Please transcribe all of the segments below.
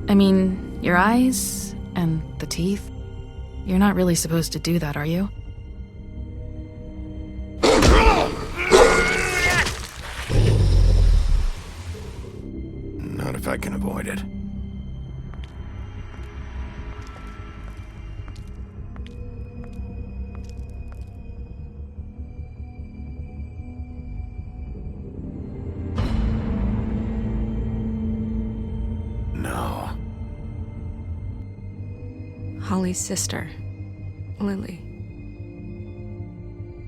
I mean, your eyes and the teeth. You're not really supposed to do that, are you? Not if I can avoid it. No. Holly's sister, Lily.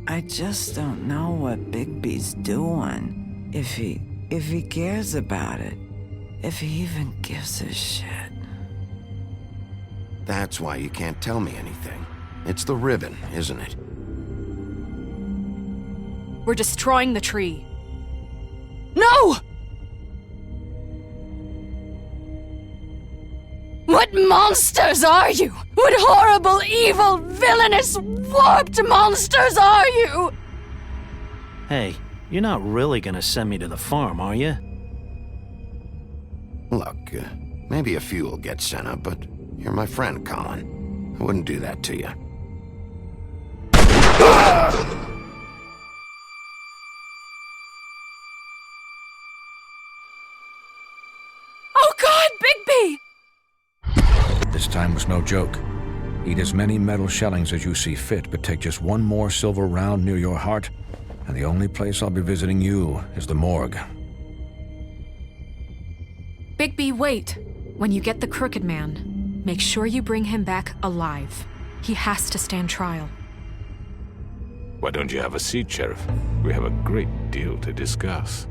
I just don't know what Bigby's doing. If he cares about it. If he even gives a shit. That's why you can't tell me anything. It's the ribbon, isn't it? We're destroying the tree. No! What monsters are you? What horrible, evil, villainous, warped monsters are you? Hey, you're not really gonna send me to the farm, are you? Look, maybe a few will get sent up, but you're my friend, Colin. I wouldn't do that to you. Oh God, Bigby! This time was no joke. Eat as many metal shellings as you see fit, but take just one more silver round near your heart, and the only place I'll be visiting you is the morgue. Bigby, wait. When you get the Crooked Man, make sure you bring him back alive. He has to stand trial. Why don't you have a seat, Sheriff? We have a great deal to discuss.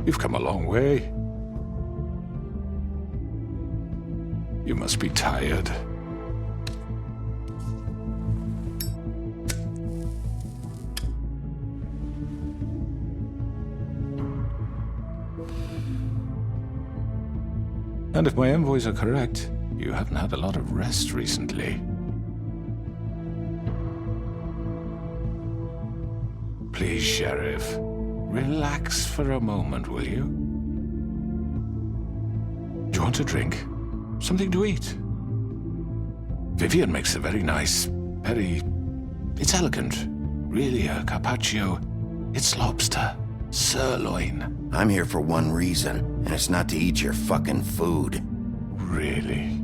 You've come a long way. You must be tired. And if my envoys are correct, you haven't had a lot of rest recently. Please, Sheriff. Relax for a moment, will you? Do you want a drink? Something to eat? Vivian makes a very nice, it's elegant. Really a carpaccio. It's lobster. Sirloin. I'm here for one reason, and it's not to eat your fucking food. Really?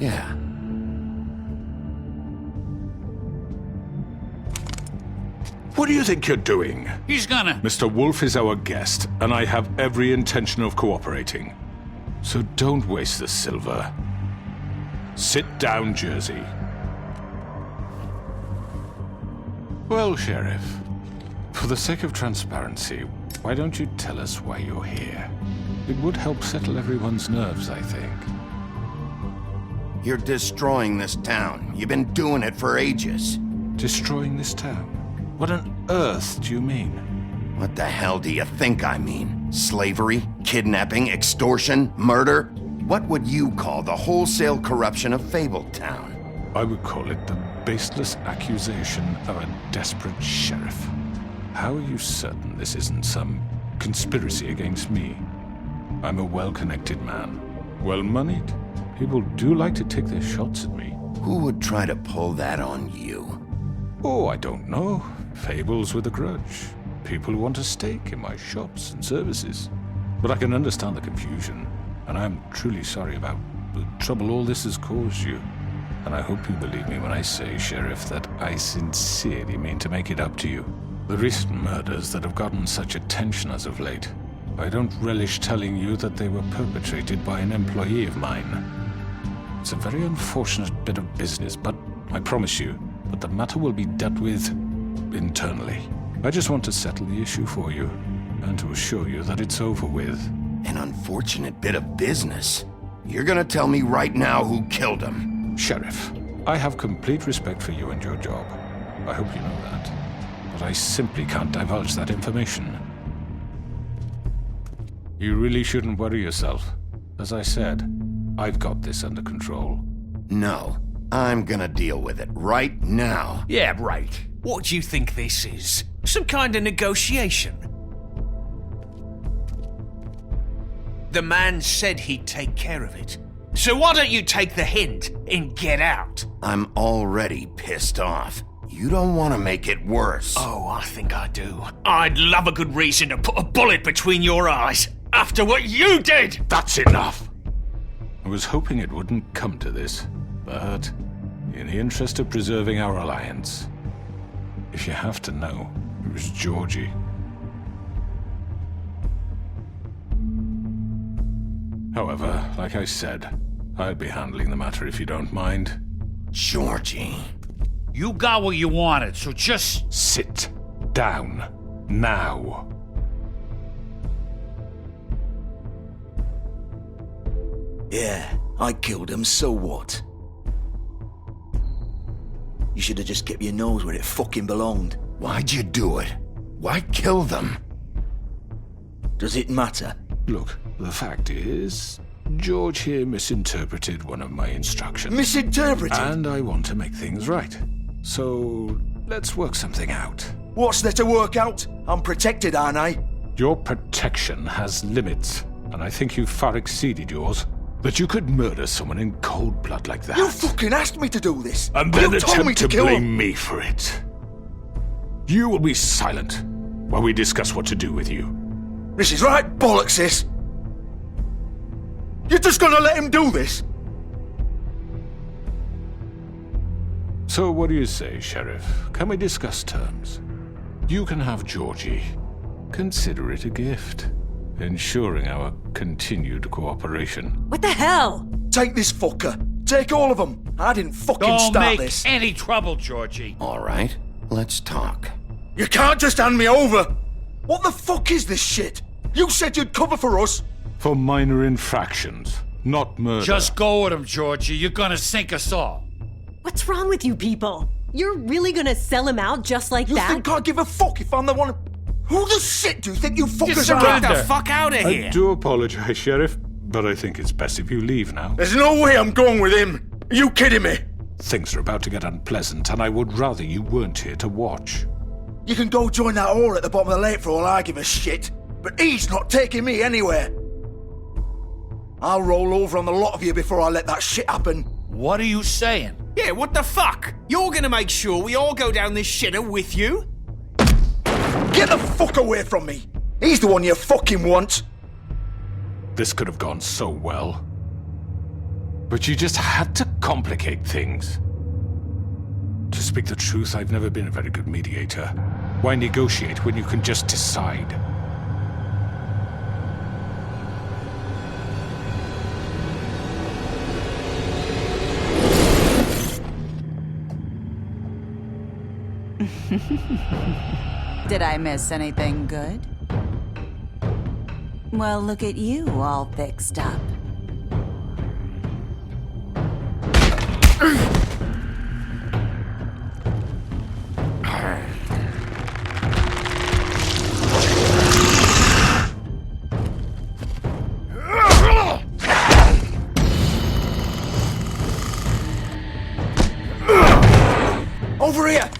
Yeah. What do you think you're doing? He's gonna... Mr. Wolf is our guest, and I have every intention of cooperating. So don't waste the silver. Sit down, Jersey. Well, Sheriff, for the sake of transparency, why don't you tell us why you're here? It would help settle everyone's nerves, I think. You're destroying this town. You've been doing it for ages. Destroying this town? What on earth do you mean? What the hell do you think I mean? Slavery, kidnapping, extortion, murder? What would you call the wholesale corruption of Fabletown? I would call it the baseless accusation of a desperate sheriff. How are you certain this isn't some conspiracy against me? I'm a well-connected man, well-moneyed. People do like to take their shots at me. Who would try to pull that on you? Oh, I don't know. Fables with a grudge. People who want a stake in my shops and services. But I can understand the confusion, and I'm truly sorry about the trouble all this has caused you. And I hope you believe me when I say, Sheriff, that I sincerely mean to make it up to you. The recent murders that have gotten such attention as of late, I don't relish telling you that they were perpetrated by an employee of mine. It's a very unfortunate bit of business, but I promise you that the matter will be dealt with internally. I just want to settle the issue for you, and to assure you that it's over with. An unfortunate bit of business? You're gonna tell me right now who killed him? Sheriff, I have complete respect for you and your job. I hope you know that. But I simply can't divulge that information. You really shouldn't worry yourself. As I said, I've got this under control. No, I'm gonna deal with it right now. Yeah, right. What do you think this is? Some kind of negotiation? The man said he'd take care of it. So why don't you take the hint and get out? I'm already pissed off. You don't want to make it worse. Oh, I think I do. I'd love a good reason to put a bullet between your eyes after what you did! That's enough! I was hoping it wouldn't come to this, but in the interest of preserving our alliance, if you have to know, it was Georgie. However, like I said, I'll be handling the matter if you don't mind. Georgie. You got what you wanted, so just... Sit down. Now. Yeah, I killed him, so what? You should have just kept your nose where it fucking belonged. Why'd you do it? Why kill them? Does it matter? Look, the fact is, George here misinterpreted one of my instructions. Misinterpreted? And I want to make things right. So, let's work something out. What's there to work out? I'm protected, aren't I? Your protection has limits, and I think you've far exceeded yours. That you could murder someone in cold blood like that. You fucking asked me to do this! And then you told me attempt to to kill blame him. me for it. You will be silent while we discuss what to do with you. This is right bollocks, this! You're just gonna let him do this? So what do you say, Sheriff? Can we discuss terms? You can have Georgie. Consider it a gift, ensuring our continued cooperation. What the hell? Take this fucker. Take all of them. I didn't fucking Don't start make this. any trouble, Georgie. All right, let's talk. You can't just hand me over! What the fuck is this shit? You said you'd cover for us! For minor infractions, not murder. Just go with him, Georgie. You're gonna sink us all. What's wrong with you people? You're really gonna sell him out just like You that? think I give a fuck if I'm the one... Who the shit do you think you fuckers surrender. are? Get the fuck out of I do apologize, Sheriff, but I think it's best if you leave now. There's no way I'm going with him! Are you kidding me? Things are about to get unpleasant, and I would rather you weren't here to watch. You can go join that whore at the bottom of the lake for all I give a shit, but he's not taking me anywhere. I'll roll over on the lot of you before I let that shit happen. What are you saying? Yeah, what the fuck? You're gonna make sure we all go down this shitter with you? Get the fuck away from me! He's the one you fucking want! This could have gone so well. But you just had to complicate things. To speak the truth, I've never been a very good mediator. Why negotiate when you can just decide? Did I miss anything good? Well, look at you, all fixed up. over here!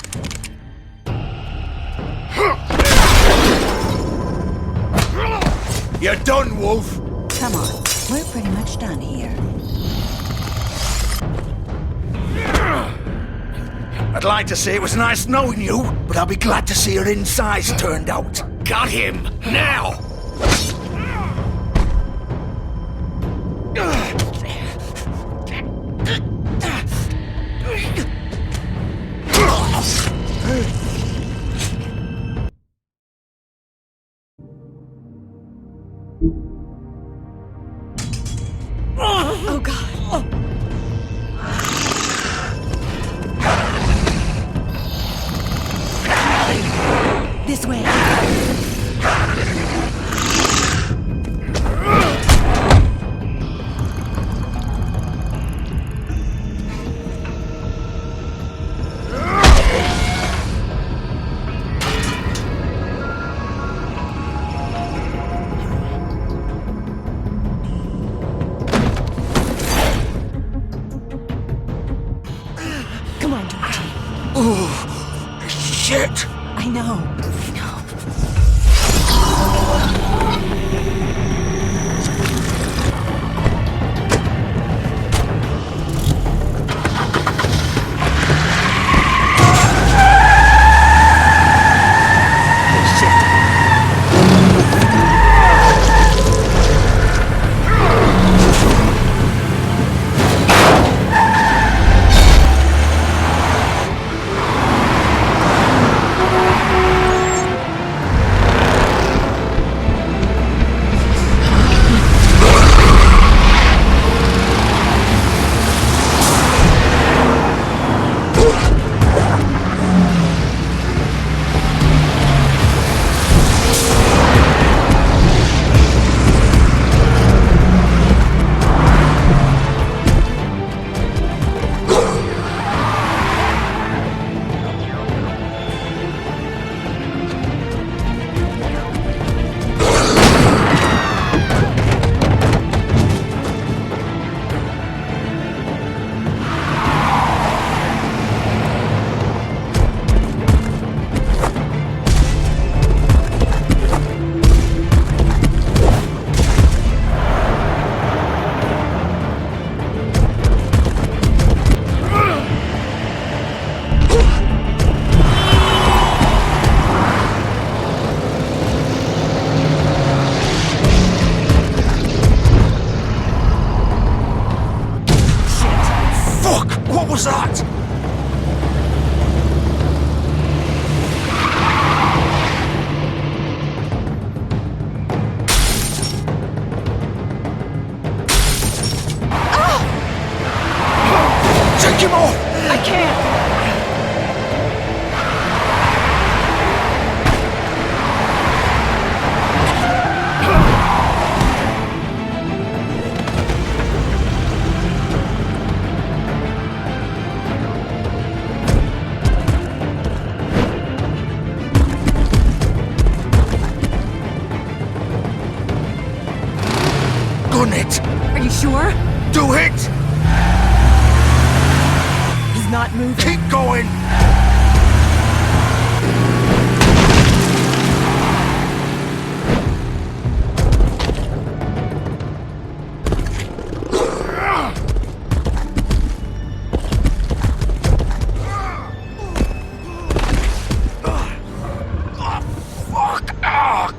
You're done, Wolf! Come on, we're pretty much done here. I'd like to say it was nice knowing you, but I'll be glad to see your insides turned out. Got him! Now! Oh, God. This way. Come on, Georgie. Oh, shit! I know. What was that? Take him off! I can't! Gun it! Are you sure? Do it! He's not moving. Keep going!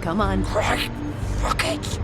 Come on. Right. Fuck it.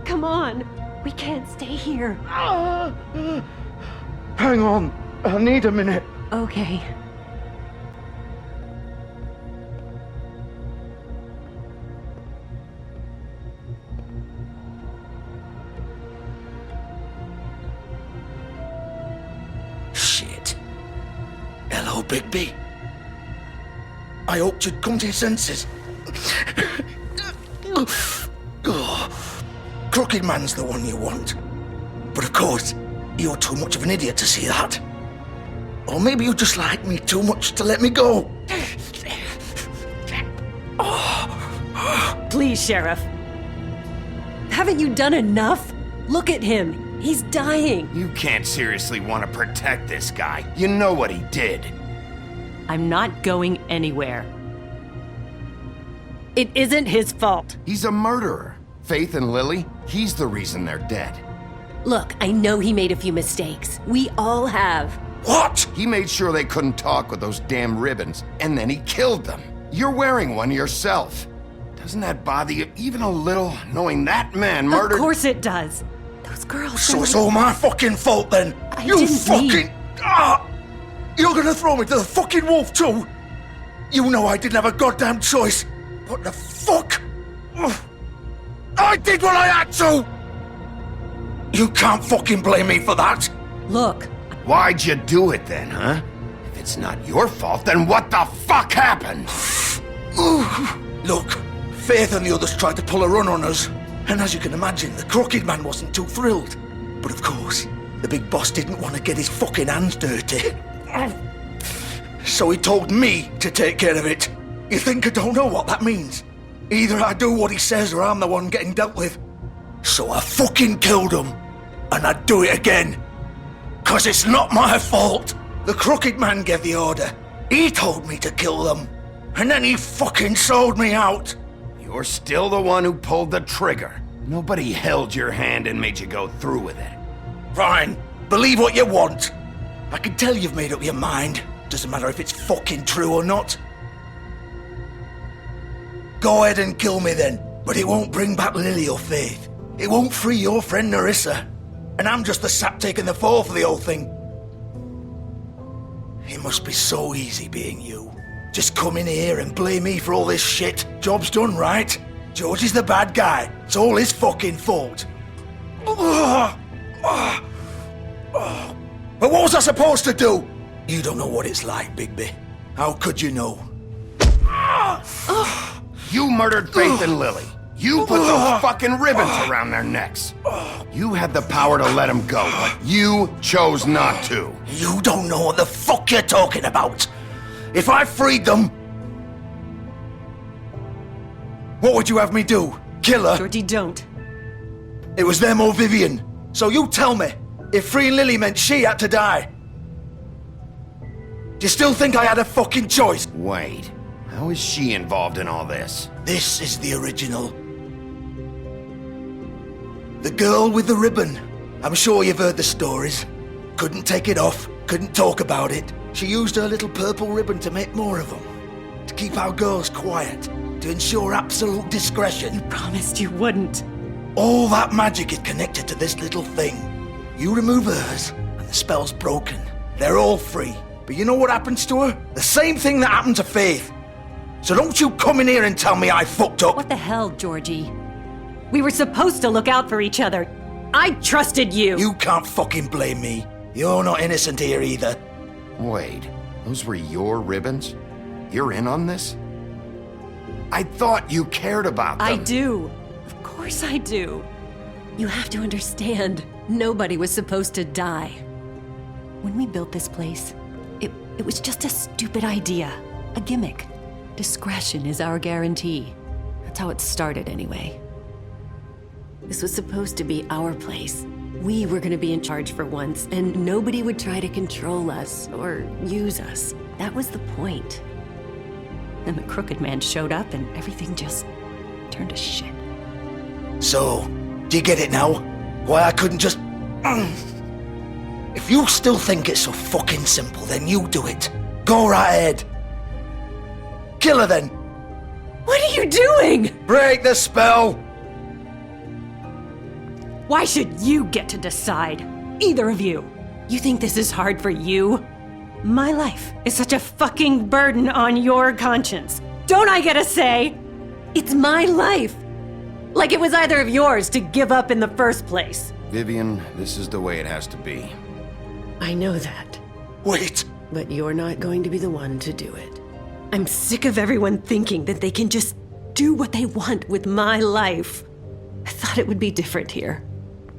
Come on. We can't stay here. Hang on. I need a minute. Okay. Bigby. I hoped you'd come to your senses. Crooked Man's the one you want. But of course, you're too much of an idiot to see that. Or maybe you just like me too much to let me go. Please, Sheriff. Haven't you done enough? Look at him. He's dying. You can't seriously want to protect this guy. You know what he did. I'm not going anywhere. It isn't his fault. He's a murderer. Faith and Lily, he's the reason they're dead. Look, I know he made a few mistakes. We all have. What? He made sure they couldn't talk with those damn ribbons, and then he killed them. You're wearing one yourself. Doesn't that bother you even a little, knowing that man murdered— Of course it does. Those girls— So it's all my fucking fault then? I You didn't fucking— mean- You're gonna throw me to the fucking wolf too? You know I didn't have a goddamn choice. What the fuck? I did what I had to! You can't fucking blame me for that. Look. Why'd you do it then, huh? If it's not your fault, then what the fuck happened? Look, Faith and the others tried to pull a run on us. And as you can imagine, the Crooked Man wasn't too thrilled. But of course, the big boss didn't want to get his fucking hands dirty. So he told me to take care of it. You think I don't know what that means? Either I do what he says or I'm the one getting dealt with. So I fucking killed him. And I'd do it again. 'Cause it's not my fault. The Crooked Man gave the order. He told me to kill them. And then he fucking sold me out. You're still the one who pulled the trigger. Nobody held your hand and made you go through with it. Fine. Believe what you want. I can tell you've made up your mind. Doesn't matter if it's fucking true or not. Go ahead and kill me then. But it won't bring back Lily or Faith. It won't free your friend Nerissa. And I'm just the sap taking the fall for the whole thing. It must be so easy being you. Just come in here and blame me for all this shit. Job's done, right? George is the bad guy. It's all his fucking fault. But what was I supposed to do? You don't know what it's like, Bigby. How could you know? You murdered Faith and Lily. You put those fucking ribbons around their necks. You had the power to let them go, but you chose not to. You don't know what the fuck you're talking about. If I freed them, what would you have me do? Kill her? Georgie, don't. It was them or Vivian. So you tell me, if freeing Lily meant she had to die, do you still think I had a fucking choice? Wait, how is she involved in all this? This is the original. The girl with the ribbon. I'm sure you've heard the stories. Couldn't take it off, couldn't talk about it. She used her little purple ribbon to make more of them. To keep our girls quiet. To ensure absolute discretion. You promised you wouldn't. All that magic is connected to this little thing. You remove hers, and the spell's broken. They're all free. But you know what happens to her? The same thing that happened to Faith. So don't you come in here and tell me I fucked up. What the hell, Georgie? We were supposed to look out for each other. I trusted you. You can't fucking blame me. You're not innocent here either. Wait, those were your ribbons? You're in on this? I thought you cared about them. I do. Of course I do. You have to understand, nobody was supposed to die. When we built this place, it was just a stupid idea. A gimmick. Discretion is our guarantee. That's how it started anyway. This was supposed to be our place. We were gonna be in charge for once, and nobody would try to control us or use us. That was the point. Then the Crooked Man showed up and everything just turned to shit. So, do you get it now? Why I couldn't just... If you still think it's so fucking simple, then you do it. Go right ahead. Kill her then. What are you doing? Break the spell. Why should you get to decide? Either of you. You think this is hard for you? My life is such a fucking burden on your conscience. Don't I get a say? It's my life. Like it was either of yours to give up in the first place. Vivian, this is the way it has to be. I know that. Wait, But you're not going to be the one to do it. I'm sick of everyone thinking that they can just do what they want with my life. I thought it would be different here.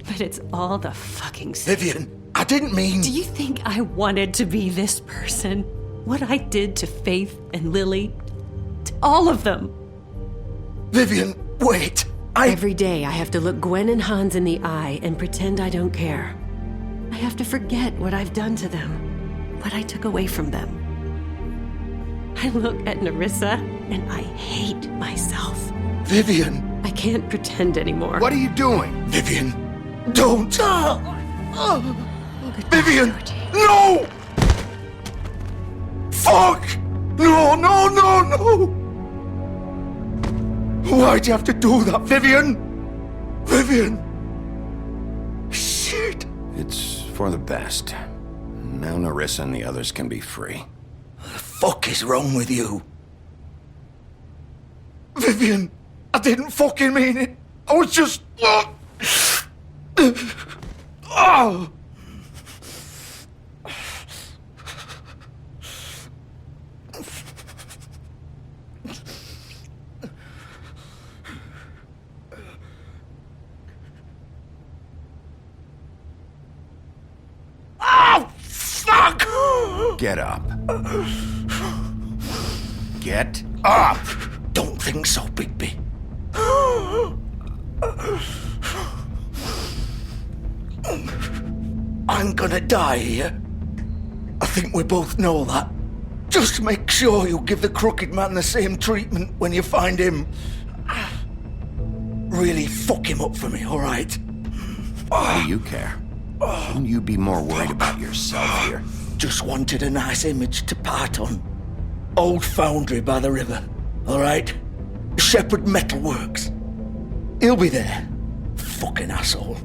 But it's all the fucking same. Vivian, I didn't mean... Do you think I wanted to be this person? What I did to Faith and Lily? To all of them? Vivian, wait. Every day I have to look Gwen and Hans in the eye and pretend I don't care. I have to forget what I've done to them, what I took away from them. I look at Nerissa and I hate myself. Vivian! I can't pretend anymore. What are you doing? Vivian, don't! Vivian, no! Fuck! No, no, no, no! Why'd you have to do that, Vivian? Vivian! Shit! It's for the best. Now Nerissa and the others can be free. What the fuck is wrong with you? Vivian, I didn't fucking mean it. I was just... Oh! Fuck! Get up. Get up! Don't think so, Bigby. I'm gonna die here. I think we both know that. Just make sure you give the Crooked Man the same treatment when you find him. Really fuck him up for me, alright? Why do you care? Shouldn't you be more worried about yourself here? Just wanted a nice image to part on. Old foundry by the river, alright? Shepherd Metalworks. He'll be there. Fucking asshole.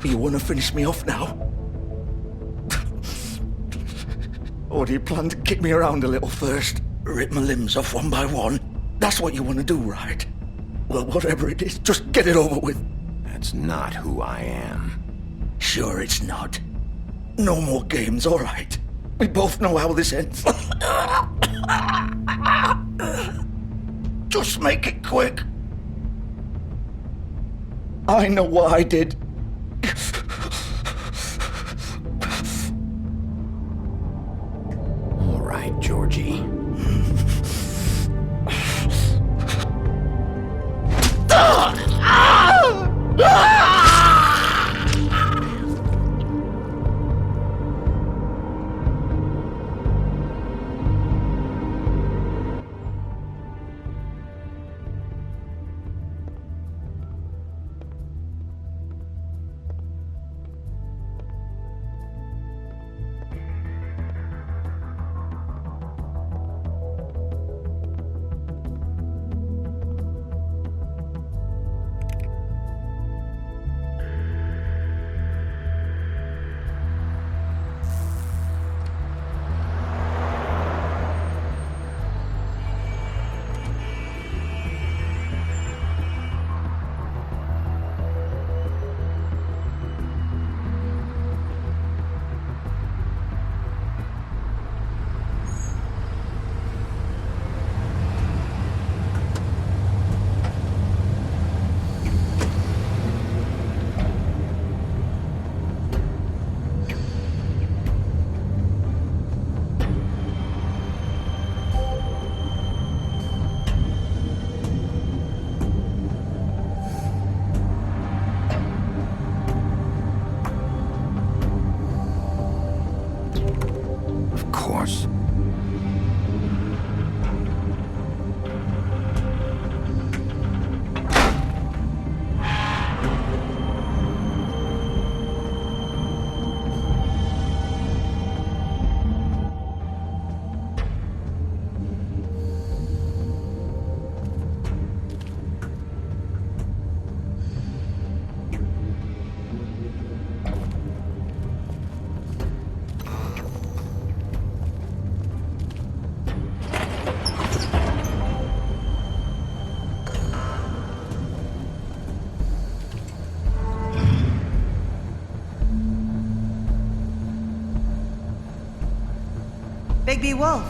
You wanna finish me off now? Or do you plan to kick me around a little first? Rip my limbs off one by one? That's what you wanna do, right? Well, whatever it is, just get it over with. That's not who I am. Sure it's not. No more games, alright? We both know how this ends. Just make it quick. I know what I did. All right, Georgie. Bigby Wolf.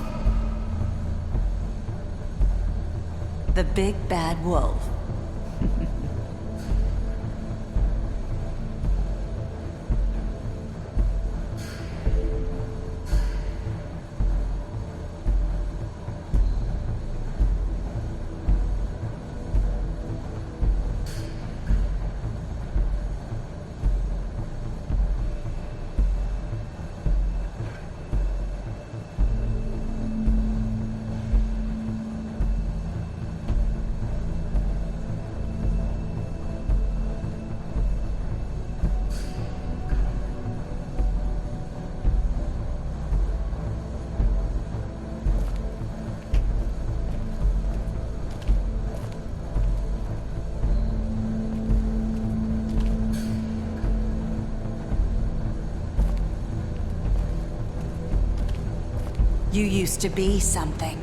The big bad wolf. You used to be something.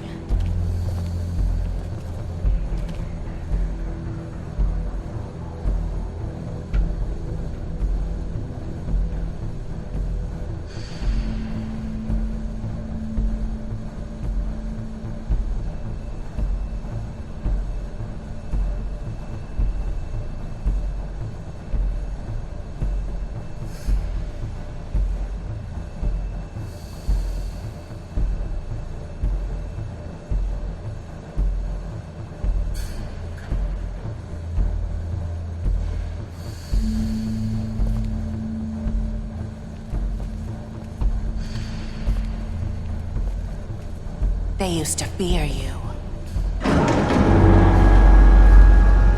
They used to fear you.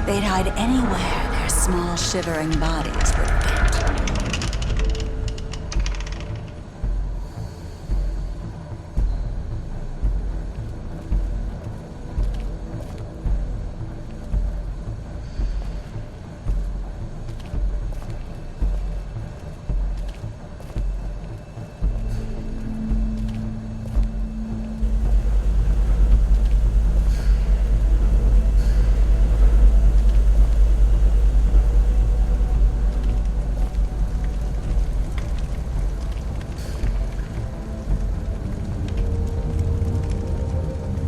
They'd hide anywhere their small, shivering bodies would fit.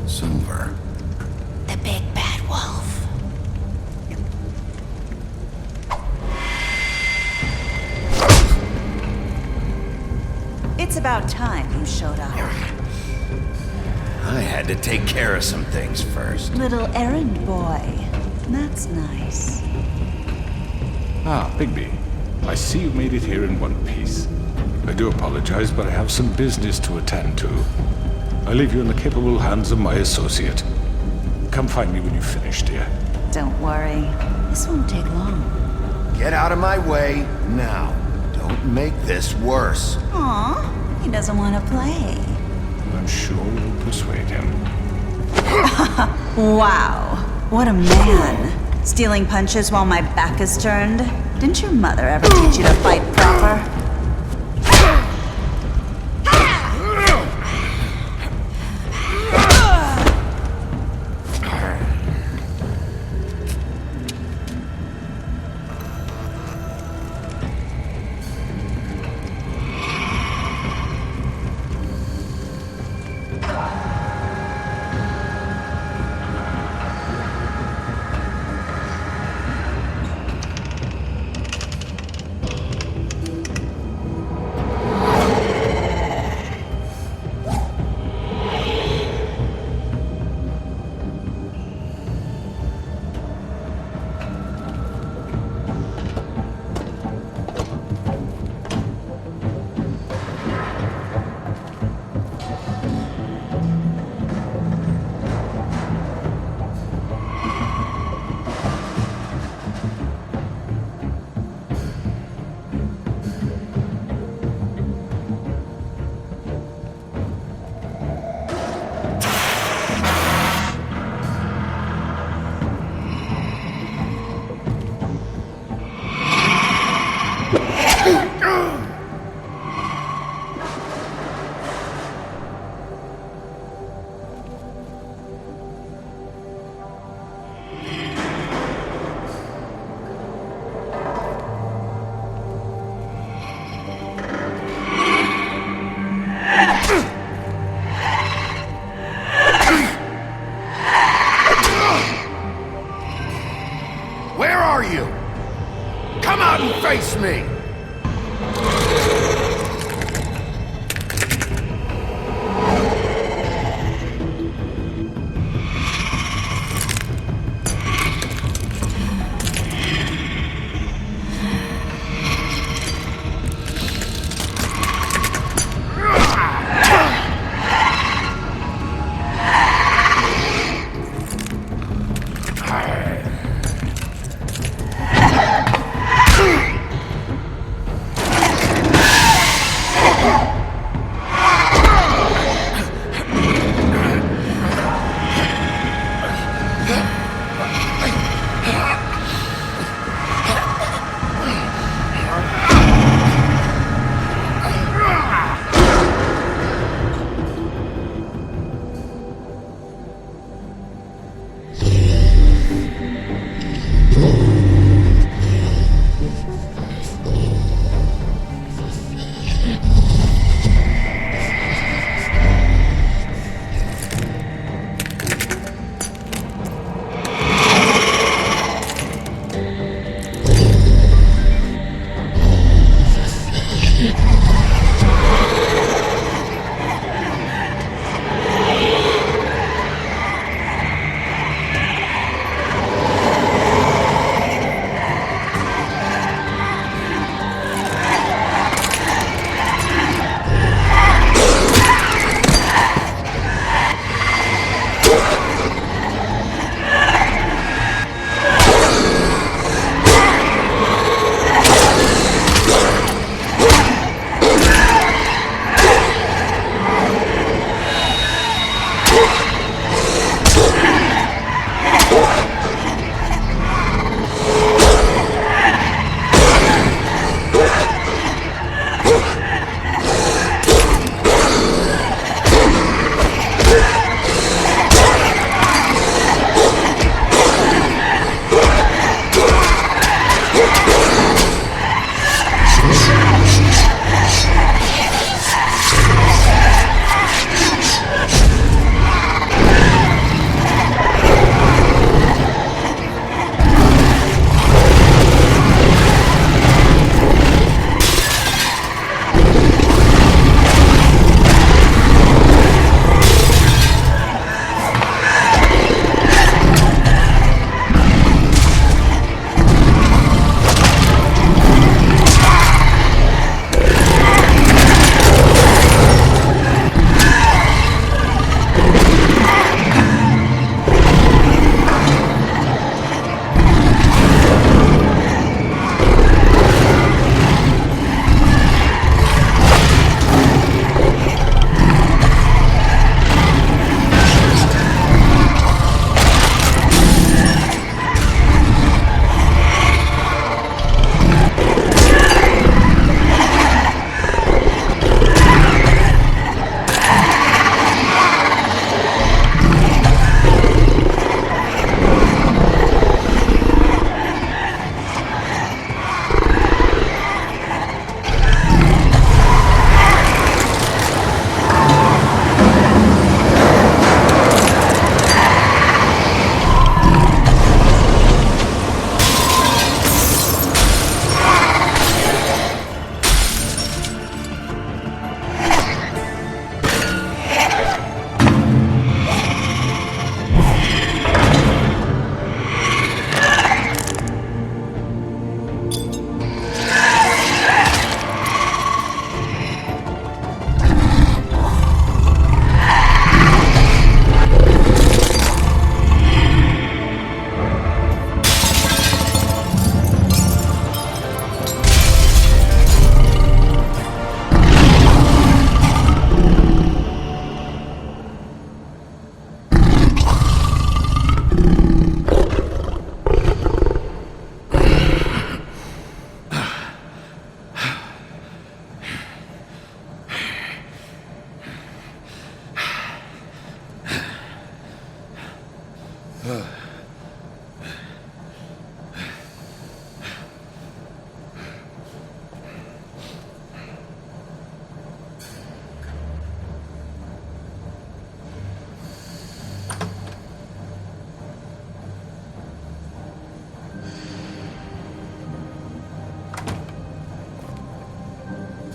Silver. The big bad wolf. It's about time you showed up. I had to take care of some things first. Little errand boy. That's nice. Ah, Bigby. I see you made it here in one piece. I do apologize, but I have some business to attend to. I leave you in the capable hands of my associate. Come find me when you've finished, dear. Don't worry. This won't take long. Get out of my way now. Don't make this worse. Aw, he doesn't want to play. I'm sure we'll persuade him. Wow, what a man. Stealing punches while my back is turned? Didn't your mother ever teach you to fight proper?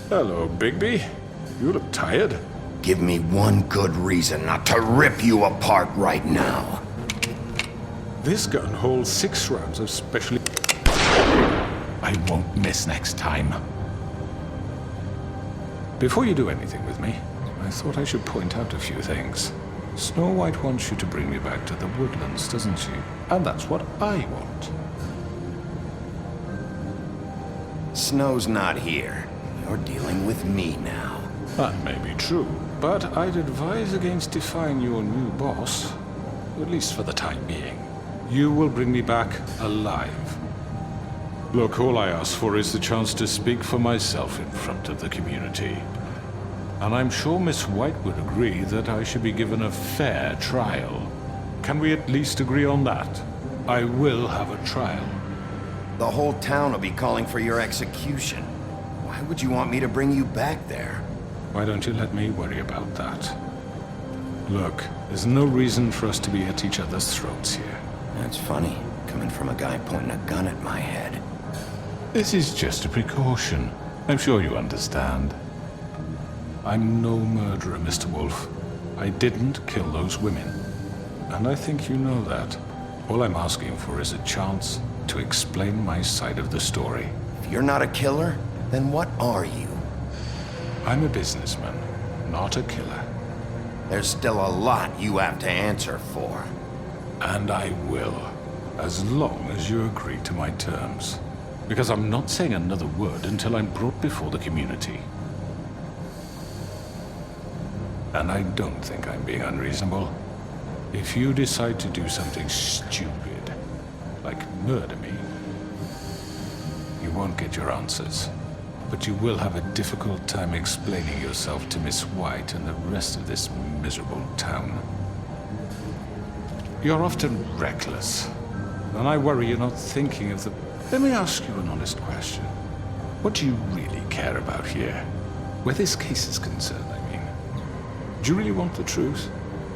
Hello, Bigby. You look tired. Give me one good reason not to rip you apart right now. This gun holds 6 rounds of specially... I won't miss next time. Before you do anything with me, I thought I should point out a few things. Snow White wants you to bring me back to the woodlands, doesn't she? And that's what I want. Snow's not here. You're dealing with me now. That may be true, but I'd advise against defying your new boss, at least for the time being. You will bring me back alive. Look, all I ask for is the chance to speak for myself in front of the community. And I'm sure Miss White would agree that I should be given a fair trial. Can we at least agree on that? I will have a trial. The whole town will be calling for your execution. Why would you want me to bring you back there? Why don't you let me worry about that? Look, there's no reason for us to be at each other's throats here. That's funny, coming from a guy pointing a gun at my head. This is just a precaution. I'm sure you understand. I'm no murderer, Mr. Wolf. I didn't kill those women. And I think you know that. All I'm asking for is a chance to explain my side of the story. If you're not a killer, then what are you? I'm a businessman, not a killer. There's still a lot you have to answer for. And I will, as long as you agree to my terms. Because I'm not saying another word until I'm brought before the community. And I don't think I'm being unreasonable. If you decide to do something stupid, like murder me, you won't get your answers. But you will have a difficult time explaining yourself to Miss White and the rest of this miserable town. You're often reckless, and I worry you're not thinking of the... Let me ask you an honest question. What do you really care about here? Where this case is concerned, I mean. Do you really want the truth?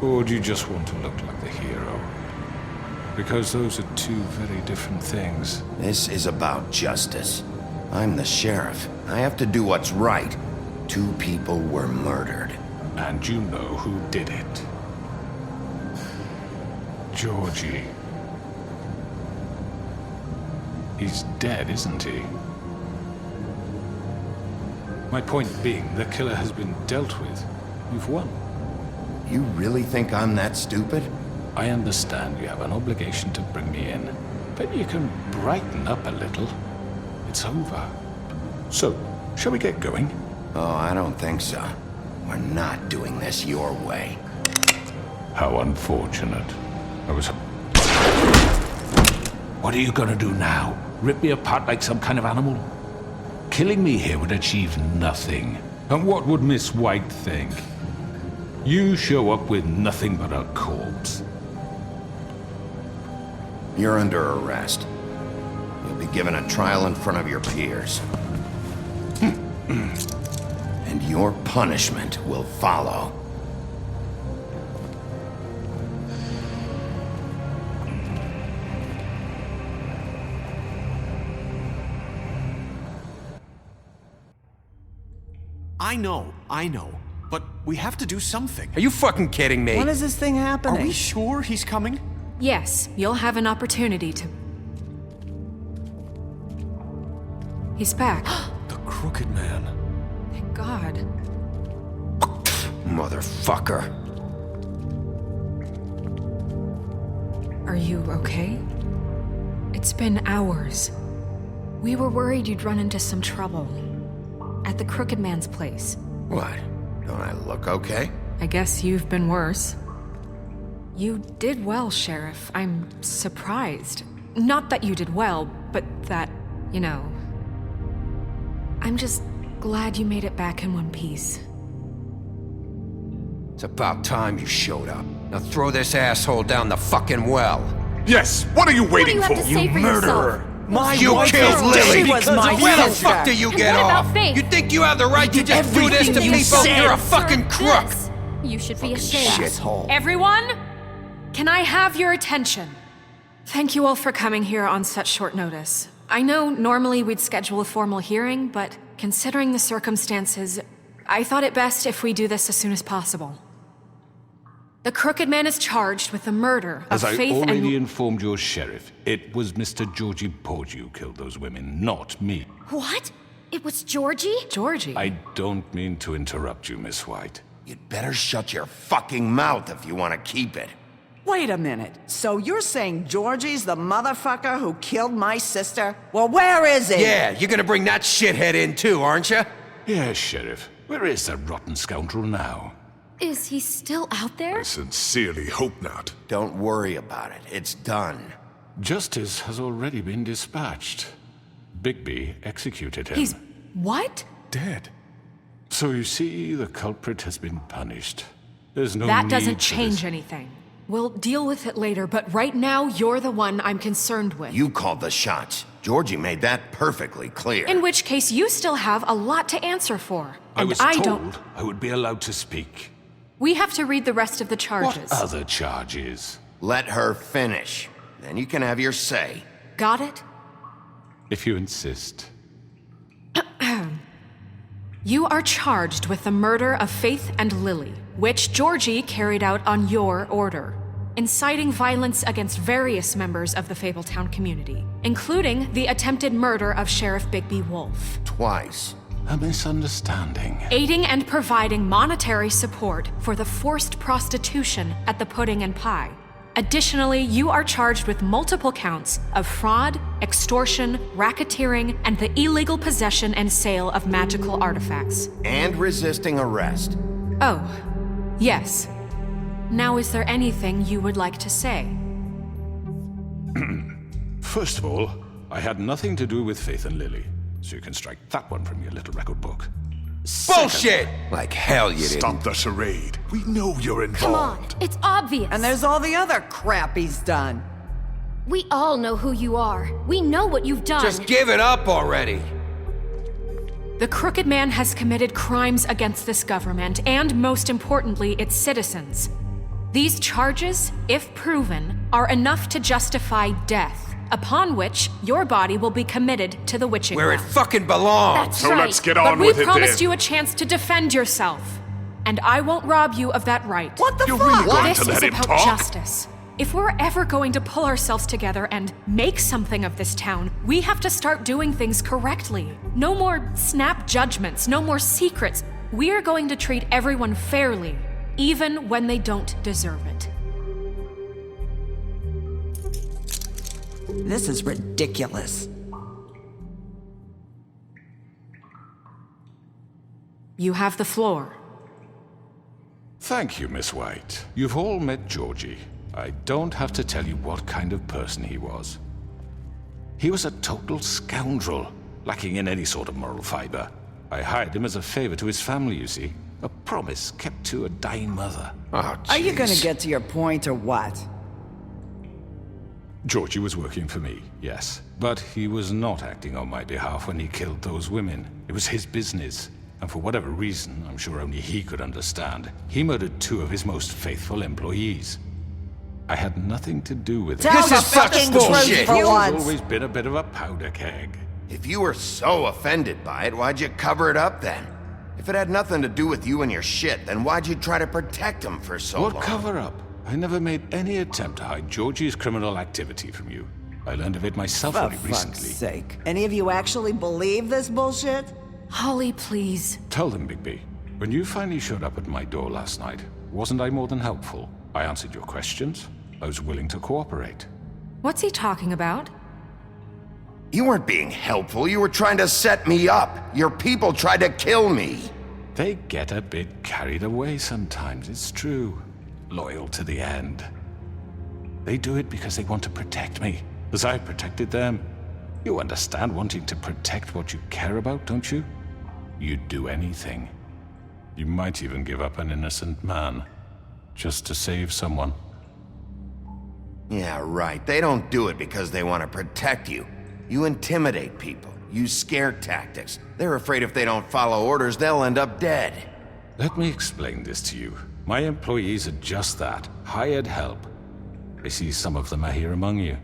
Or do you just want to look like the hero? Because those are two very different things. This is about justice. I'm the sheriff. I have to do what's right. 2 people were murdered. And you know who did it. Georgie. He's dead, isn't he? My point being, the killer has been dealt with. You've won. You really think I'm that stupid? I understand you have an obligation to bring me in, but you can brighten up a little. It's over. So, shall we get going? Oh, I don't think so. We're not doing this your way. How unfortunate. I was... What are you gonna do now? Rip me apart like some kind of animal? Killing me here would achieve nothing. And what would Miss White think? You show up with nothing but a corpse. You're under arrest. You'll be given a trial in front of your peers. And your punishment will follow. I know. But we have to do something. Are you fucking kidding me? When is this thing happening? Are we sure he's coming? Yes, you'll have an opportunity to... He's back. The Crooked Man. Thank God. Motherfucker. Are you okay? It's been hours. We were worried you'd run into some trouble. At the Crooked Man's place. What? Don't I look okay? I guess you've been worse. You did well, Sheriff. I'm surprised. Not that you did well, but that, you know... I'm just glad you made it back in one piece. It's about time you showed up. Now throw this asshole down the fucking well. Yes! What are you waiting for? You murderer! You killed Lily! She was my Where the sister. fuck do you get what about off? Faith? You think you have the right to just do this to everything you people? said. You're a fucking crook! This. You should be ashamed. Shithole. Everyone, can I have your attention? Thank you all for coming here on such short notice. I know normally we'd schedule a formal hearing, but considering the circumstances, I thought it best if we do this as soon as possible. The Crooked Man is charged with the murder of As I Faith already and... informed your sheriff, it was Mr. Georgie Porgy who killed those women, not me. What? It was Georgie? Georgie? I don't mean to interrupt you, Miss White. You'd better shut your fucking mouth if you want to keep it. Wait a minute. So you're saying Georgie's the motherfucker who killed my sister? Well, where is he? Yeah, you're gonna bring that shithead in too, aren't you? Yes, Sheriff. Where is that rotten scoundrel now? Is he still out there? I sincerely hope not. Don't worry about it. It's done. Justice has already been dispatched. Bigby executed him. He's... what? Dead. So you see, the culprit has been punished. There's no That need doesn't for change this. anything. We'll deal with it later, but right now, you're the one I'm concerned with. You called the shots. Georgie made that perfectly clear. In which case, you still have a lot to answer for. I And was I told don't... I would be allowed to speak. We have to read the rest of the charges. What other charges? Let her finish. Then you can have your say. Got it? If you insist. You are charged with the murder of Faith and Lily, which Georgie carried out on your order, inciting violence against various members of the Fabletown community, including the attempted murder of Sheriff Bigby Wolf. Twice. A misunderstanding. Aiding and providing monetary support for the forced prostitution at the Pudding and Pie. Additionally, you are charged with multiple counts of fraud, extortion, racketeering, and the illegal possession and sale of magical artifacts. And resisting arrest. Oh, yes. Now, is there anything you would like to say? First of all, I had nothing to do with Faith and Lily, so you can strike that one from your little record book. Bullshit! Like hell you didn't. Stop the charade. We know you're involved. Come on, it's obvious. And there's all the other crap he's done. We all know who you are. We know what you've done. Just give it up already. The Crooked Man has committed crimes against this government and, most importantly, its citizens. These charges, if proven, are enough to justify death, upon which your body will be committed to the witching Where it ground. fucking belongs. That's So right. let's get But on we with it promised then. you a chance to defend yourself, and I won't rob you of that right. What the You're fuck? really going This to is let him about talk? justice. If we're ever going to pull ourselves together and make something of this town, we have to start doing things correctly. No more snap judgments, no more secrets. We are going to treat everyone fairly, even when they don't deserve it. This is ridiculous. You have the floor. Thank you, Miss White. You've all met Georgie. I don't have to tell you what kind of person he was. He was a total scoundrel, lacking in any sort of moral fiber. I hired him as a favor to his family, you see. A promise kept to a dying mother. Oh, Are you jeez. gonna get to your point or what? Georgie was working for me, yes. But he was not acting on my behalf when he killed those women. It was his business. And for whatever reason, I'm sure only he could understand, he murdered 2 of his most faithful employees. I had nothing to do with it. Tell This the is such fucking bullshit. truth for He's once. always been a bit of a powder keg. If you were so offended by it, why'd you cover it up then? If it had nothing to do with you and your shit, then why'd you try to protect him for so long? What cover up? I never made any attempt to hide Georgie's criminal activity from you. I learned of it myself For only fuck's recently. sake. Any of you actually believe this bullshit? Holly, please. Tell them, Bigby. When you finally showed up at my door last night, wasn't I more than helpful? I answered your questions. I was willing to cooperate. What's he talking about? You weren't being helpful. You were trying to set me up. Your people tried to kill me. They get a bit carried away sometimes, it's true. Loyal to the end. They do it because they want to protect me, as I protected them. You understand wanting to protect what you care about, don't you? You'd do anything. You might even give up an innocent man, just to save someone. Yeah, right. They don't do it because they want to protect you. You intimidate people, use scare tactics. They're afraid if they don't follow orders, they'll end up dead. Let me explain this to you. My employees are just that, hired help. I see some of them are here among you.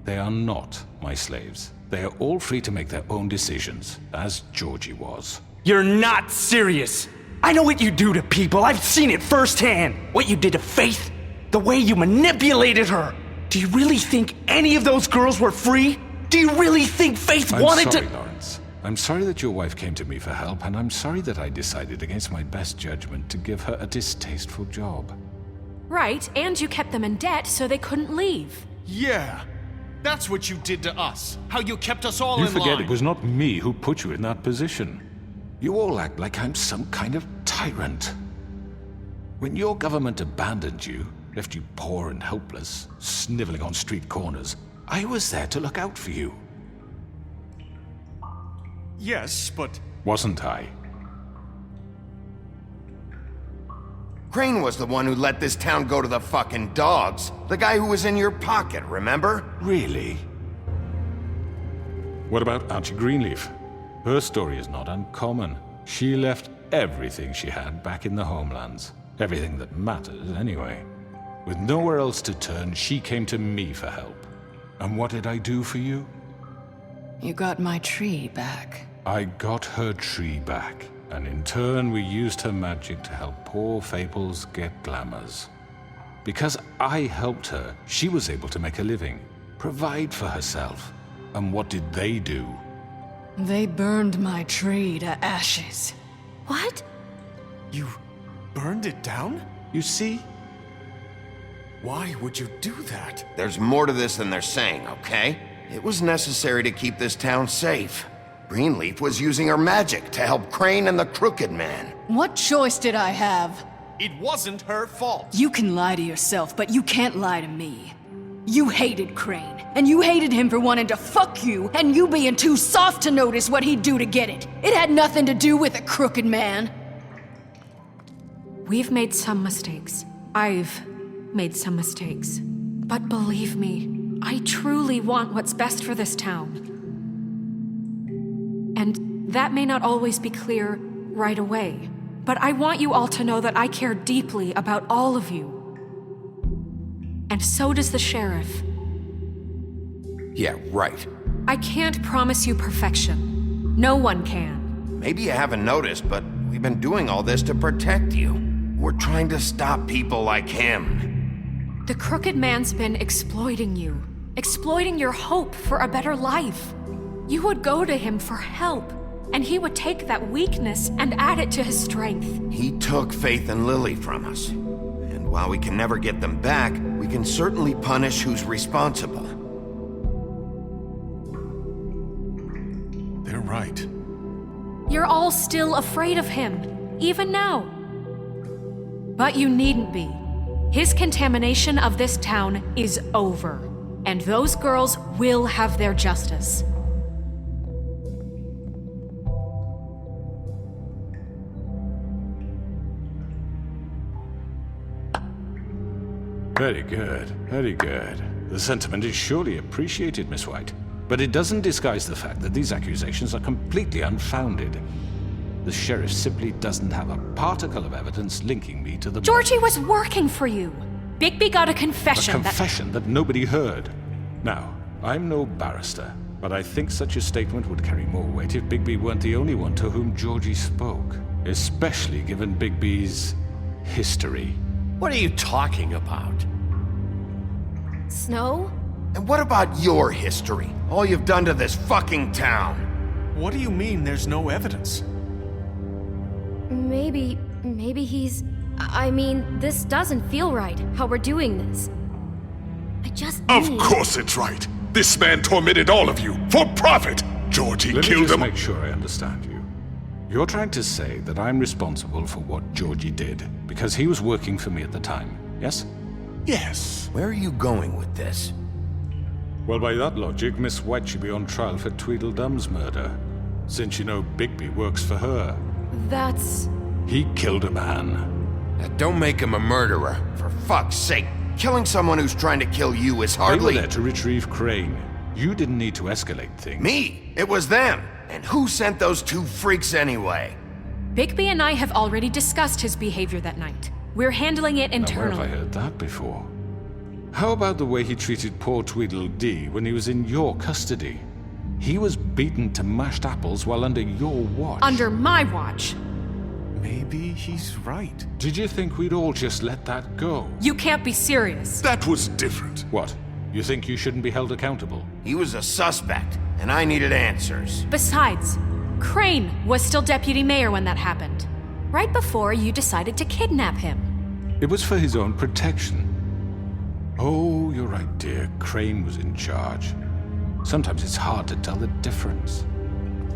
They are not my slaves. They are all free to make their own decisions, as Georgie was. You're not serious. I know what you do to people. I've seen it firsthand. What you did to Faith, the way you manipulated her. Do you really think any of those girls were free? Do you really think Faith wanted to— I'm sorry, Lawrence. I'm sorry that your wife came to me for help, and I'm sorry that I decided against my best judgment to give her a distasteful job. Right, and you kept them in debt so they couldn't leave. Yeah. That's what you did to us. How you kept us all You in line. forget it was not me who put you in that position. You all act like I'm some kind of tyrant. When your government abandoned you, left you poor and helpless, sniveling on street corners, I was there to look out for you. Yes, but... Wasn't I? Crane was the one who let this town go to the fucking dogs. The guy who was in your pocket, remember? Really? What about Auntie Greenleaf? Her story is not uncommon. She left everything she had back in the homelands. Everything that matters, anyway. With nowhere else to turn, she came to me for help. And what did I do for you? You got my tree back. I got her tree back. And in turn, we used her magic to help poor Fables get glamours. Because I helped her, she was able to make a living, provide for herself. And what did they do? They burned my tree to ashes. What? You burned it down? You see? Why would you do that? There's more to this than they're saying, okay? It was necessary to keep this town safe. Greenleaf was using her magic to help Crane and the Crooked Man. What choice did I have? It wasn't her fault. You can lie to yourself, but you can't lie to me. You hated Crane, and you hated him for wanting to fuck you, and you being too soft to notice what he'd do to get it. It had nothing to do with a Crooked Man. We've made some mistakes. I've made some mistakes. But believe me, I truly want what's best for this town. And that may not always be clear right away, but I want you all to know that I care deeply about all of you. And so does the sheriff. Yeah, right. I can't promise you perfection. No one can. Maybe you haven't noticed, but we've been doing all this to protect you. We're trying to stop people like him. The Crooked Man's been exploiting you, exploiting your hope for a better life. You would go to him for help, and he would take that weakness and add it to his strength. He took Faith and Lily from us. And while we can never get them back, we can certainly punish who's responsible. They're right. You're all still afraid of him, even now. But you needn't be. His contamination of this town is over, and those girls will have their justice. Very good, very good. The sentiment is surely appreciated, Miss White. But it doesn't disguise the fact that these accusations are completely unfounded. The sheriff simply doesn't have a particle of evidence linking me to the— Georgie was working for you. Bigby got a confession. A confession that nobody heard. Now, I'm no barrister, but I think such a statement would carry more weight if Bigby weren't the only one to whom Georgie spoke. Especially given Bigby's history. What are you talking about? Snow? And what about your history? All you've done to this fucking town? What do you mean there's no evidence? Maybe he's... I mean, this doesn't feel right, how we're doing this. I just Of need... course it's right. This man tormented all of you for profit. Georgie Let me killed just them. make sure I understand you. You're trying to say that I'm responsible for what Georgie did because he was working for me at the time, yes? Yes. Where are you going with this? Well, by that logic, Miss White should be on trial for Tweedledum's murder, since you know Bigby works for her. That's... He killed a man. Now, don't make him a murderer. For fuck's sake, killing someone who's trying to kill you is They were hardly... there to retrieve Crane. You didn't need to escalate things. Me? It was them. And who sent those two freaks anyway? Bigby and I have already discussed his behavior that night. We're handling it Now, internally. where have I heard that before? How about the way he treated poor Tweedledee when he was in your custody? He was beaten to mashed apples while under your watch. Under my watch. Maybe he's right. Did you think we'd all just let that go? You can't be serious. That was different. What? You think you shouldn't be held accountable? He was a suspect, and I needed answers. Besides, Crane was still deputy mayor when that happened. Right before you decided to kidnap him. It was for his own protection. Oh, you're right, dear. Crane was in charge. Sometimes it's hard to tell the difference.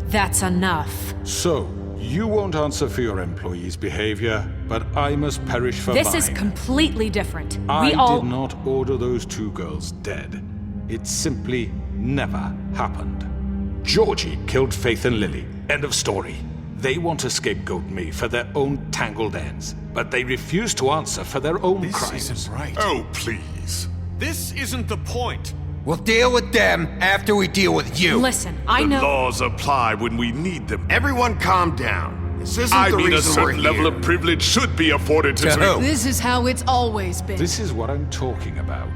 That's enough. So, you won't answer for your employees' behavior, but I must perish for mine. This is completely different. I did not order those two girls dead. It simply never happened. Georgie killed Faith and Lily. End of story. They want to scapegoat me for their own tangled ends, but they refuse to answer for their own crimes. This isn't right. Oh, please. This isn't the point. We'll deal with them after we deal with you. Listen, I know. The laws apply when we need them. Everyone calm down. This isn't I the mean, a reason we're certain level here. of privilege should be afforded to who? This is how it's always been. This is what I'm talking about.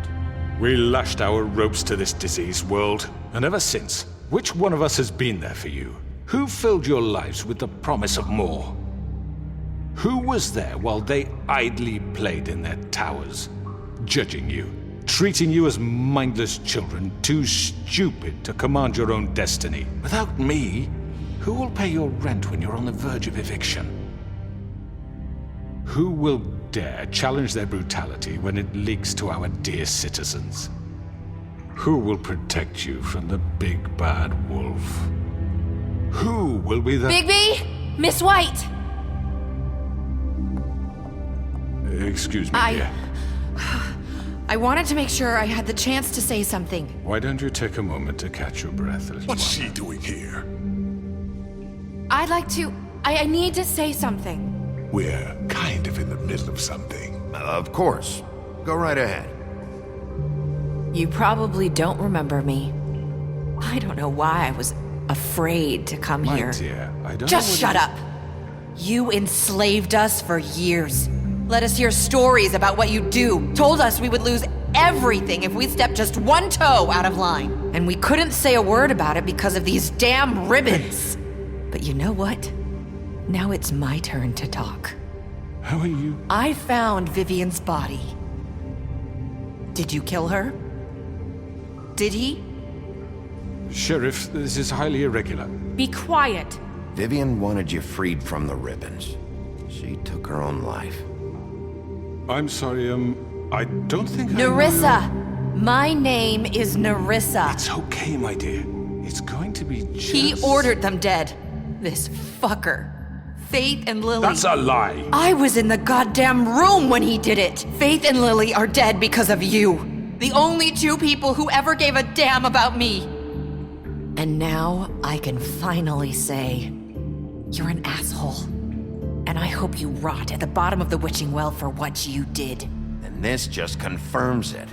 We lashed our ropes to this diseased world, and ever since, which one of us has been there for you? Who filled your lives with the promise of more? Who was there while they idly played in their towers, judging you, treating you as mindless children, too stupid to command your own destiny? Without me, who will pay your rent when you're on the verge of eviction? Who will dare challenge their brutality when it leaks to our dear citizens? Who will protect you from the big bad wolf? Who will be the— Bigby? Miss White! Excuse me, dear. I wanted to make sure I had the chance to say something. Why don't you take a moment to catch your breath, little What's one? she doing here? I'd like to... I need to say something. We're kind of in the middle of something. Of course. Go right ahead. You probably don't remember me. I don't know why I was afraid to come My here. dear, I don't Just know what shut up. You enslaved us for years. Let us hear stories about what you do. Told us we would lose everything if we stepped just one toe out of line. And we couldn't say a word about it because of these damn ribbons. But you know what? Now it's my turn to talk. How are you? I found Vivian's body. Did you kill her? Did he? Sheriff, this is highly irregular. Be quiet. Vivian wanted you freed from the ribbons. She took her own life. I'm sorry, I don't think Nerissa! My name is Nerissa. It's okay, my dear. It's going to be just... He ordered them dead. This fucker. Faith and Lily. That's a lie. I was in the goddamn room when he did it. Faith and Lily are dead because of you. The only two people who ever gave a damn about me. And now I can finally say, you're an asshole. And I hope you rot at the bottom of the witching well for what you did. And this just confirms it.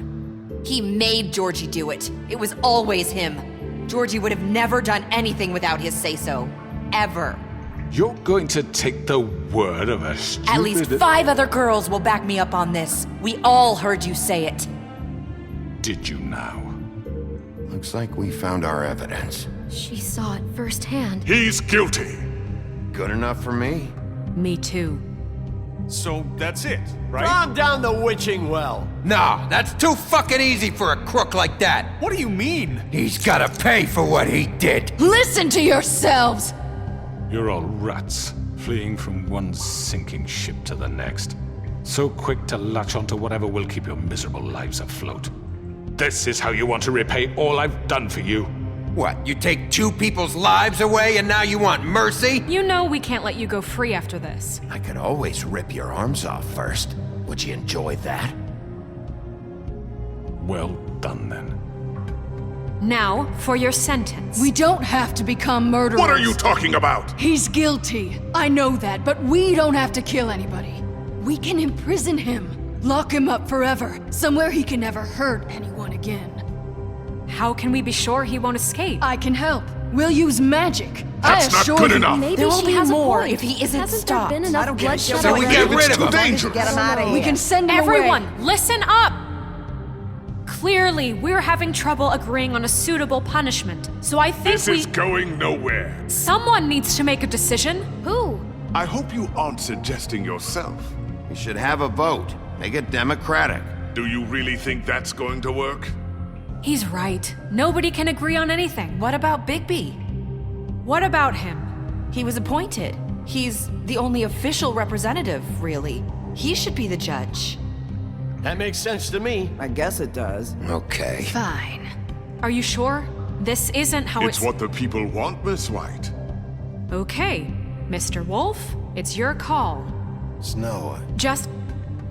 He made Georgie do it. It was always him. Georgie would have never done anything without his say-so. Ever. You're going to take the word of a stupid... At least 5 other girls will back me up on this. We all heard you say it. Did you now? Looks like we found our evidence. She saw it firsthand. He's guilty. Good enough for me. Me too. So that's it, right? Calm down the witching well. Nah, that's too fucking easy for a crook like that. What do you mean? He's gotta pay for what he did. Listen to yourselves! You're all rats, fleeing from one sinking ship to the next. So quick to latch onto whatever will keep your miserable lives afloat. This is how you want to repay all I've done for you. What, you take 2 people's lives away and now you want mercy? You know we can't let you go free after this. I could always rip your arms off first. Would you enjoy that? Well done, then. Now, for your sentence. We don't have to become murderers. What are you talking about? He's guilty. I know that, but we don't have to kill anybody. We can imprison him. Lock him up forever. Somewhere he can never hurt anyone again. How can we be sure he won't escape? I can help. We'll use magic. That's not good enough. Maybe There will she be has more a point. if he isn't Hasn't stopped. there been enough bloodshed? So we get rid of him. Dangerous. Get him out of here. We can send him Everyone, away. listen up! Clearly, we're having trouble agreeing on a suitable punishment. So I think This is going nowhere. Someone needs to make a decision. Who? I hope you aren't suggesting yourself. We should have a vote. Make it democratic. Do you really think that's going to work? He's right. Nobody can agree on anything. What about Bigby? What about him? He was appointed. He's the only official representative, really. He should be the judge. That makes sense to me. I guess it does. Okay. Fine. Are you sure? This isn't how It's what the people want, Miss White. Okay, Mr. Wolf, it's your call. Snow. Just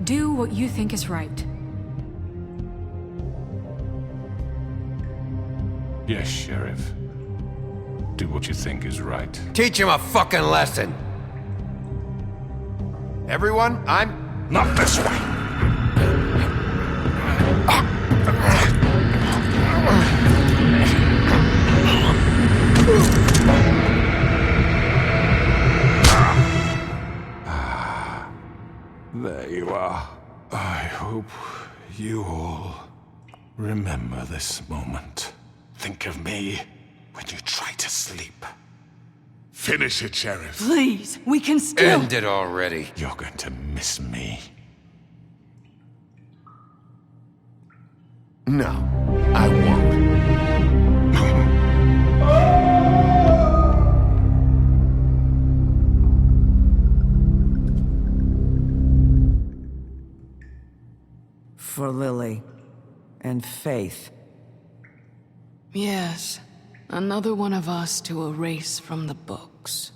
do what you think is right. Yes, Sheriff. Do what you think is right. Teach him a fucking lesson. Everyone, I'm... Not this way. There you are. I hope you all remember this moment. Think of me when you try to sleep. Finish it, Sheriff. Please, we can still... End it already. You're going to miss me. No, I won't. For Lily and Faith. Yes, another one of us to erase from the books.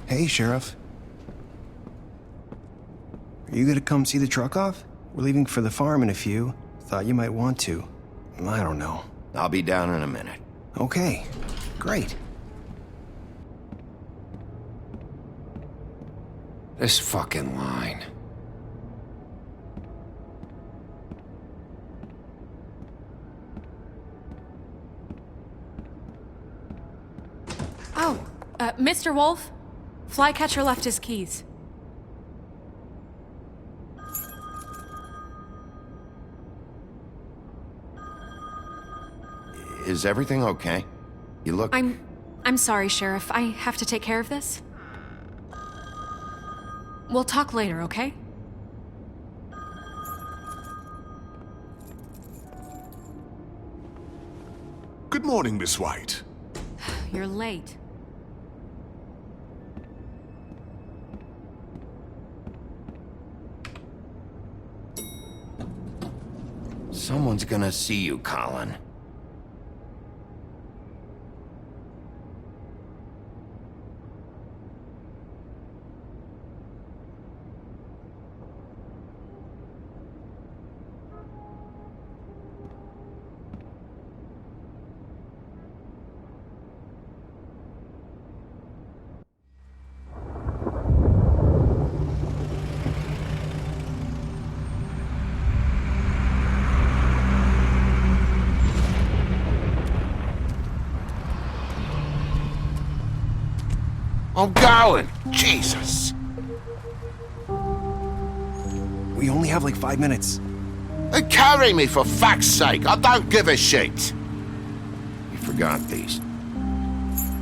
Hey, Sheriff. Are you gonna come see the truck off? We're leaving for the farm in a few. Thought you might want to. I don't know. I'll be down in a minute. Okay, great. This fucking line. Oh, Mr. Wolf? Flycatcher left his keys. Is everything okay? You look... I'm sorry, Sheriff. I have to take care of this. We'll talk later, okay? Good morning, Miss White. You're late. Someone's gonna see you, Colin. I'm going! Jesus! We only have like 5 minutes. Carry me, for fuck's sake! I don't give a shit! You forgot these.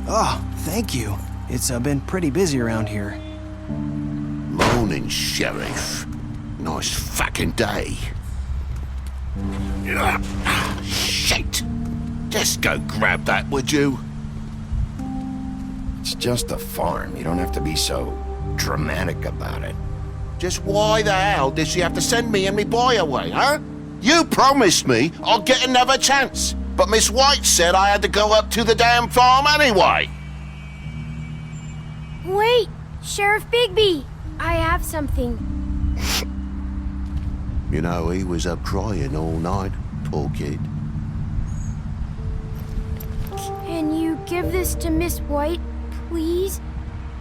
Oh, thank you. It's been pretty busy around here. Morning, Sheriff. Nice fucking day. Shit! Just go grab that, would you? It's just a farm. You don't have to be so dramatic about it. Just why the hell did she have to send me and me boy away, huh? You promised me I'll get another chance, but Miss White said I had to go up to the damn farm anyway. Wait, Sheriff Bigby, I have something. You know, he was up crying all night, poor kid. Can you give this to Miss White, please?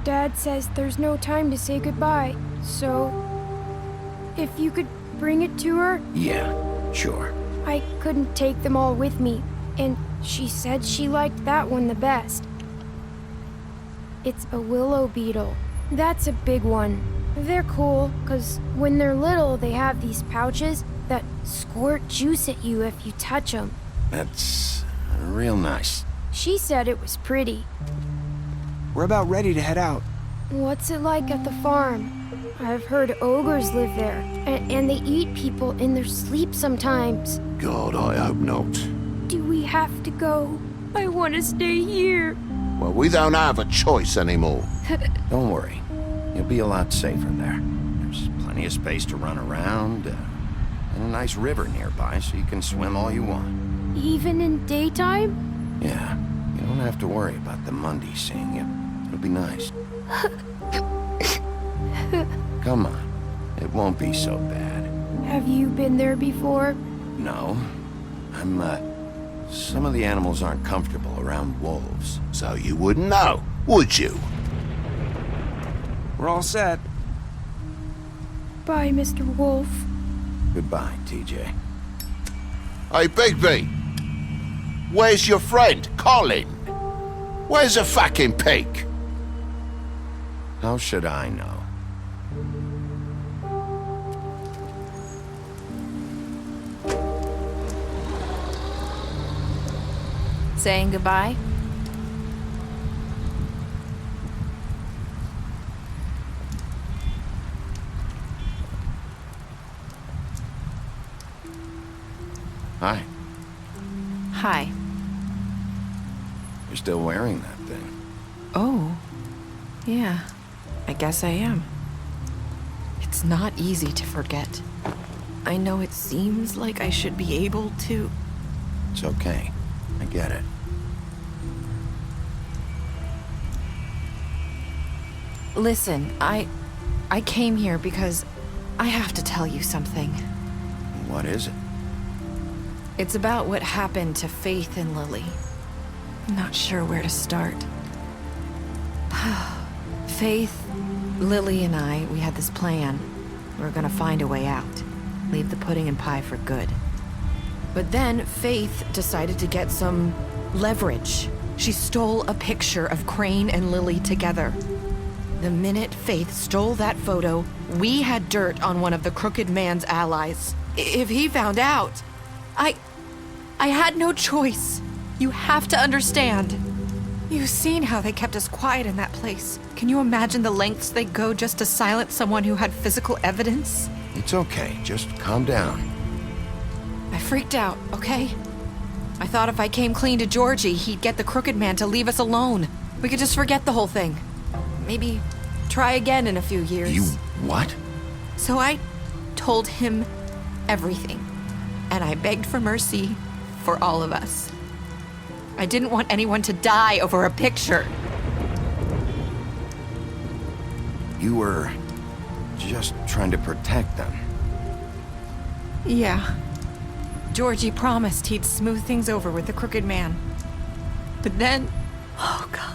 Dad says there's no time to say goodbye, so if you could bring it to her? Yeah, sure. I couldn't take them all with me, and she said she liked that one the best. It's a willow beetle. That's a big one. They're cool, 'cause when they're little, they have these pouches that squirt juice at you if you touch them. That's real nice. She said it was pretty. We're about ready to head out. What's it like at the farm? I've heard ogres live there, and they eat people in their sleep sometimes. God, I hope not. Do we have to go? I want to stay here. Well, we don't have a choice anymore. Don't worry. You'll be a lot safer there. There's plenty of space to run around, and a nice river nearby so you can swim all you want. Even in daytime? Yeah, you don't have to worry about the Mundy seeing you. It'll be nice. Come on. It won't be so bad. Have you been there before? No. Some of the animals aren't comfortable around wolves. So you wouldn't know, would you? We're all set. Bye, Mr. Wolf. Goodbye, TJ. Hey, Bigby. Where's your friend, Colin? Where's the fucking pig? How should I know? Saying goodbye? Hi. Hi. You're still wearing that thing. Oh. Yeah. I guess I am. It's not easy to forget. I know it seems like I should be able to. It's okay. I get it. Listen, I came here because I have to tell you something. What is it? It's about what happened to Faith and Lily. I'm not sure where to start. Faith, Lily, and I, we had this plan. We were gonna find a way out. Leave the pudding and pie for good. But then Faith decided to get some leverage. She stole a picture of Crane and Lily together. The minute Faith stole that photo, we had dirt on one of the Crooked Man's allies. If he found out, I had no choice. You have to understand. You've seen how they kept us quiet in that place. Can you imagine the lengths they go just to silence someone who had physical evidence? It's okay. Just calm down. I freaked out, okay? I thought if I came clean to Georgie, he'd get the Crooked Man to leave us alone. We could just forget the whole thing. Maybe try again in a few years. You what? So I told him everything. And I begged for mercy for all of us. I didn't want anyone to die over a picture. You were just trying to protect them. Yeah. Georgie promised he'd smooth things over with the Crooked Man. But then... Oh, God.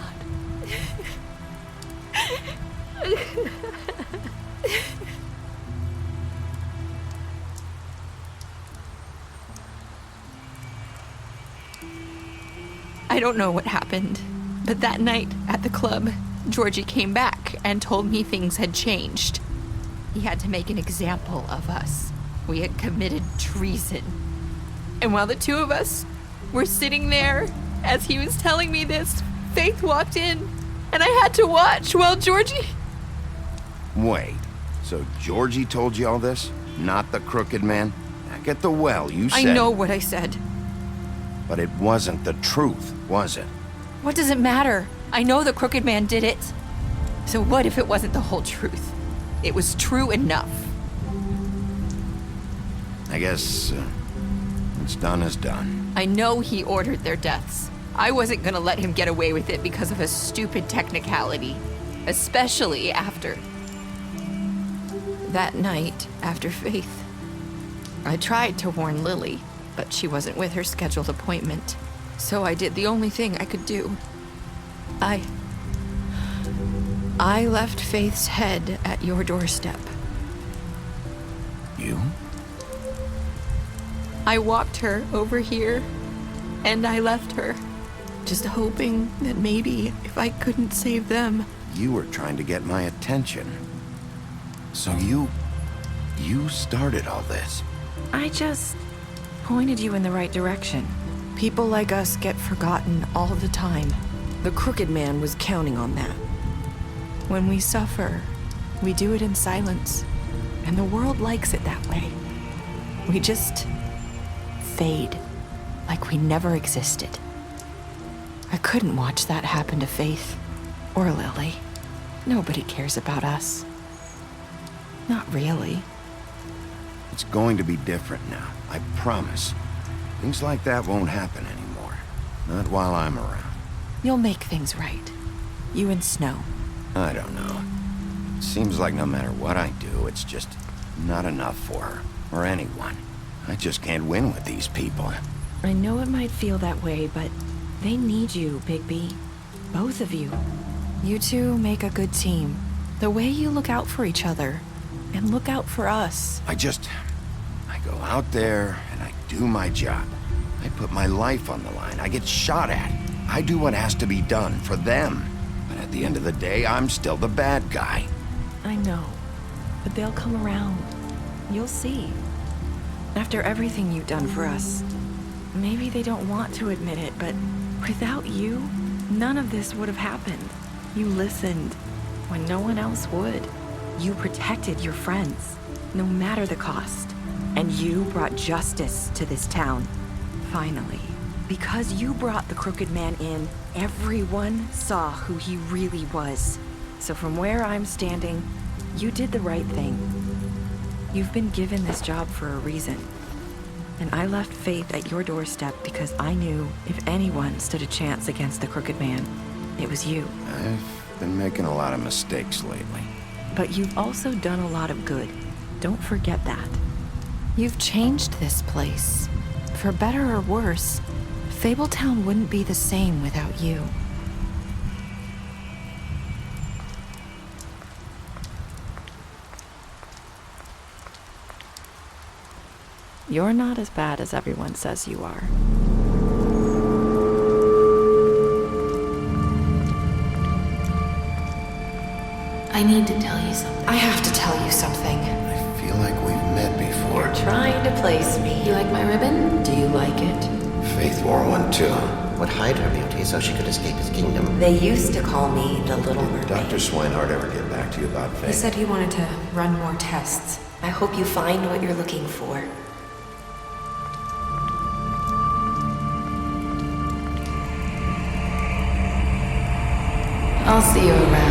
I don't know what happened, but that night at the club, Georgie came back and told me things had changed. He had to make an example of us. We had committed treason. And while the two of us were sitting there, as he was telling me this, Faith walked in, and I had to watch while Georgie... Wait, so Georgie told you all this? Not the Crooked Man? Back at the well, you said... I know what I said. But it wasn't the truth, was it? What does it matter? I know the Crooked Man did it. So what if it wasn't the whole truth? It was true enough. I guess, what's done is done. I know he ordered their deaths. I wasn't gonna let him get away with it because of a stupid technicality. Especially after... that night, after Faith. I tried to warn Lily, but she wasn't with her scheduled appointment. So I did the only thing I could do. I left Faith's head at your doorstep. You? I walked her over here, and I left her, just hoping that maybe if I couldn't save them. You were trying to get my attention. So you started all this. I just pointed you in the right direction. People like us get forgotten all the time. The Crooked Man was counting on that. When we suffer, we do it in silence, and the world likes it that way. We just fade, like we never existed. I couldn't watch that happen to Faith, or Lily. Nobody cares about us. Not really. It's going to be different now, I promise. Things like that won't happen anymore. Not while I'm around. You'll make things right. You and Snow. I don't know. Seems like no matter what I do, it's just not enough for her, or anyone. I just can't win with these people. I know it might feel that way, but they need you, Bigby. Both of you. You two make a good team. The way you look out for each other, and look out for us. I go out there, and I do my job. I put my life on the line. I get shot at. I do what has to be done for them. But at the end of the day, I'm still the bad guy. I know, but they'll come around. You'll see. After everything you've done for us, maybe they don't want to admit it, but without you, none of this would have happened. You listened when no one else would. You protected your friends, no matter the cost. And you brought justice to this town. Finally. Because you brought the Crooked Man in, everyone saw who he really was. So from where I'm standing, you did the right thing. You've been given this job for a reason. And I left Faith at your doorstep because I knew if anyone stood a chance against the Crooked Man, it was you. I've been making a lot of mistakes lately. But you've also done a lot of good. Don't forget that. You've changed this place. For better or worse, Fabletown wouldn't be the same without you. You're not as bad as everyone says you are. I need to tell you something. I have to tell you something. I feel like we've met before. You're trying to place me. You like my ribbon? Do you like it? Faith wore one too. Would hide her beauty so she could escape his kingdom. They used to call me the Little Mermaid. Dr. Swinehart ever get back to you about Faith? He said he wanted to run more tests. I hope you find what you're looking for. I'll see you around.